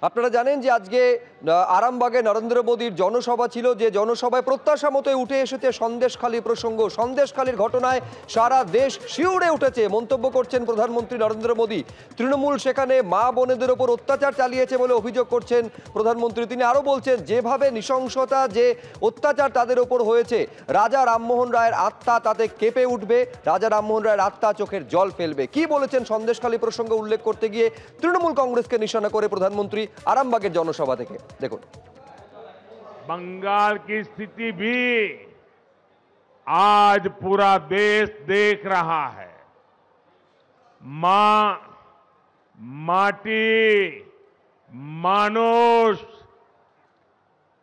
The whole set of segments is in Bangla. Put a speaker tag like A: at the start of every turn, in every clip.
A: আপনারা জানেন যে আজকে আরামবাগে নরেন্দ্র মোদীর জনসভা ছিল, যে জনসভায় প্রত্যাশা মতোই উঠে এসেছে সন্দেশখালী প্রসঙ্গ। সন্দেশখালীর ঘটনায় সারা দেশ শিউরে উঠেছে। মন্তব্য করছেন প্রধানমন্ত্রী নরেন্দ্র মোদী। তৃণমূল সেখানে মা বোনেদের ওপর অত্যাচার চালিয়েছে বলে অভিযোগ করছেন প্রধানমন্ত্রী। তিনি আরও বলছেন, যেভাবে নৃশংসতা, যে অত্যাচার তাদের ওপর হয়েছে, রাজা রামমোহন রায়ের আত্মা তাতে কেঁপে উঠবে, রাজা রামমোহন রায়ের আত্মা চোখের জল ফেলবে। কি বলেছেন সন্দেশখালী প্রসঙ্গ উল্লেখ করতে গিয়ে তৃণমূল কংগ্রেসকে নিশানা করে প্রধানমন্ত্রী আরামবাগের জনসভা থেকে, দেখুন।
B: बंगाल की स्थिति भी आज पूरा देश देख रहा है। मां, माटी, मानुष,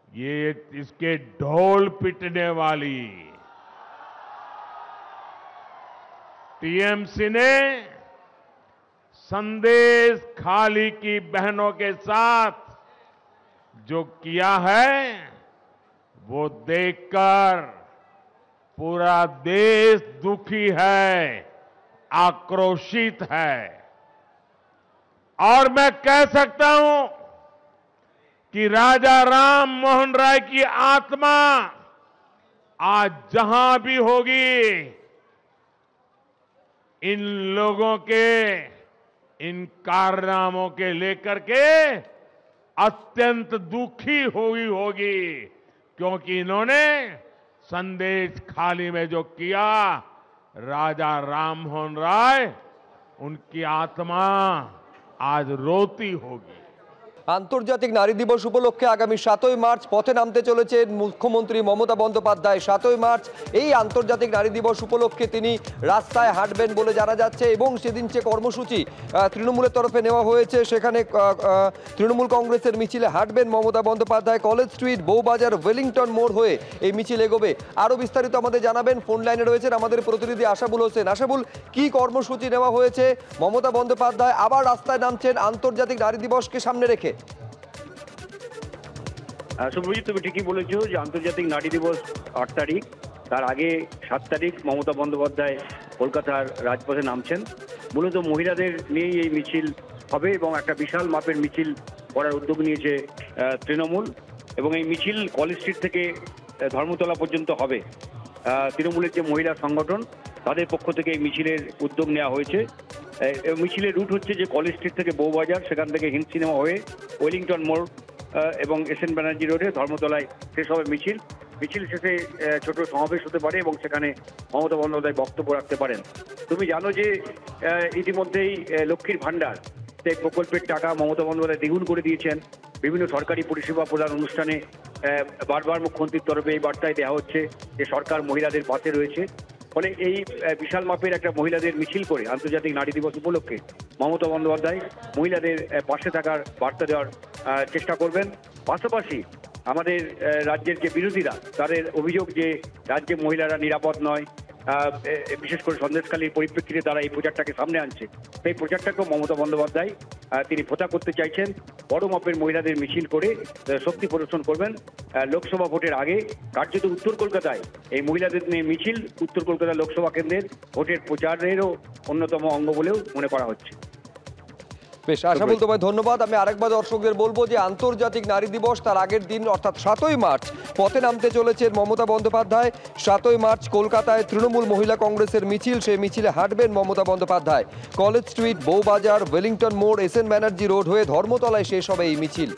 B: ये इसके ढोल पिटने वाली टीएमसी ने संदेश खाली की बहनों के साथ जो किया है वो देखकर पूरा देश दुखी है, आक्रोशित है। और मैं कह सकता हूं कि राजा राम मोहन राय की आत्मा आज जहां भी होगी, इन लोगों के इन कारनामों के लेकर के अत्यंत दुखी हुई होगी, क्योंकि इन्होंने संदेश खाली में जो किया, राजा राममोहन राय, उनकी आत्मा आज रोती होगी।
A: আন্তর্জাতিক নারী দিবস উপলক্ষে আগামী 7ই মার্চ পথে নামতে চলেছেন মুখ্যমন্ত্রী মমতা বন্দ্যোপাধ্যায়। 7ই মার্চ এই আন্তর্জাতিক নারী দিবস উপলক্ষে তিনি রাস্তায় হাঁটবেন বলে জানা যাচ্ছে, এবং সেদিন যে কর্মসূচি তৃণমূলের তরফে নেওয়া হয়েছে, সেখানে তৃণমূল কংগ্রেসের মিছিলে হাঁটবেন Mamata Bandyopadhyay. College street, Bowbazar, Wellington মোড় হয়ে এই মিছিল এগোবে। আরও বিস্তারিত আমাদের জানাবেন, ফোন লাইনে রয়েছেন আমাদের প্রতিনিধি আশাবুল হোসেন। আশাবুল, কি কর্মসূচি নেওয়া হয়েছে? মমতা বন্দ্যোপাধ্যায় আবার রাস্তায় নামছেন আন্তর্জাতিক নারী দিবসকে সামনে রেখে।
C: শুভজিৎ, তুমি ঠিকই বলেছো যে আন্তর্জাতিক নারী দিবস 8 তারিখ, তার আগে 7 তারিখ মমতা বন্দ্যোপাধ্যায় কলকাতার রাজপথে নামছেন। মূলত মহিলাদের নিয়েই এই মিছিল হবে এবং একটা বিশাল মাপের মিছিল করার উদ্যোগ নিয়েছে তৃণমূল, এবং এই মিছিল কলেজ স্ট্রিট থেকে ধর্মতলা পর্যন্ত হবে। তৃণমূলের যে মহিলা সংগঠন, তাদের পক্ষ থেকে এই মিছিলের উদ্যোগ নেওয়া হয়েছে। মিছিলের রুট হচ্ছে যে কলেজ স্ট্রিট থেকে বউবাজার, সেখান থেকে হিন্দ সিনেমা হয়ে ওয়েলিংটন মোড় এবং এসএন ব্যানার্জি রোডে ধর্মতলায় শেষ হবে মিছিল। মিছিল শেষে ছোট সমাবেশ হতে পারে এবং সেখানে মমতা বন্দ্যোপাধ্যায় বক্তব্য রাখতে পারেন। তুমি জানো যে ইতিমধ্যেই লক্ষ্মীর ভাণ্ডার সেই প্রকল্পের টাকা মমতা বন্দ্যোপাধ্যায় দ্বিগুণ করে দিয়েছেন। বিভিন্ন সরকারি পরিষেবা প্রদান অনুষ্ঠানে বারবার মুখ্যমন্ত্রীর তরফে এই বার্তায় দেওয়া হচ্ছে যে সরকার মহিলাদের পাশে রয়েছে। ফলে এই বিশাল মাপের একটা মহিলাদের মিছিল করে আন্তর্জাতিক নারী দিবস উপলক্ষে মমতা বন্দ্যোপাধ্যায় মহিলাদের পাশে থাকার বার্তা দেওয়ার চেষ্টা করবেন। পাশাপাশি আমাদের রাজ্যের যে বিরোধীরা, তাদের অভিযোগ যে রাজ্যে মহিলারা নিরাপদ নয়, বিশেষ করে সন্দেশখালীর পরিপ্রেক্ষিতে তারা এই প্রচারটাকে সামনে আনছে, সেই প্রচারটাকেও মমতা বন্দ্যোপাধ্যায় তিনি ভোতা করতে চাইছেন। বড় মাপের মহিলাদের মিছিল করে শক্তি প্রদর্শন করবেন। লোকসভা ভোটের আগে কার্যত উত্তর কলকাতায় এই মহিলাদের নিয়ে মিছিল উত্তর কলকাতা লোকসভা কেন্দ্রের ভোটের প্রচারেরও অন্যতম অঙ্গ বলেও মনে করা হচ্ছে।
A: বেশ, আশাবুল, তোমায় ধন্যবাদ। আমি আরেকবার দর্শকদের বলবো যে আন্তর্জাতিক নারী দিবস, তার আগের দিন অর্থাৎ 7ই মার্চ পথে নামতে চলেছেন মমতা বন্দ্যোপাধ্যায়। 7ই মার্চ কলকাতায় তৃণমূল মহিলা কংগ্রেসের মিছিল, সেই মিছিলে হাঁটবেন Mamata Bandyopadhyay. College street, Bowbazar, Wellington মোড়, এসএন ব্যানার্জি রোড হয়ে ধর্মতলায় শেষ হবে এই মিছিল।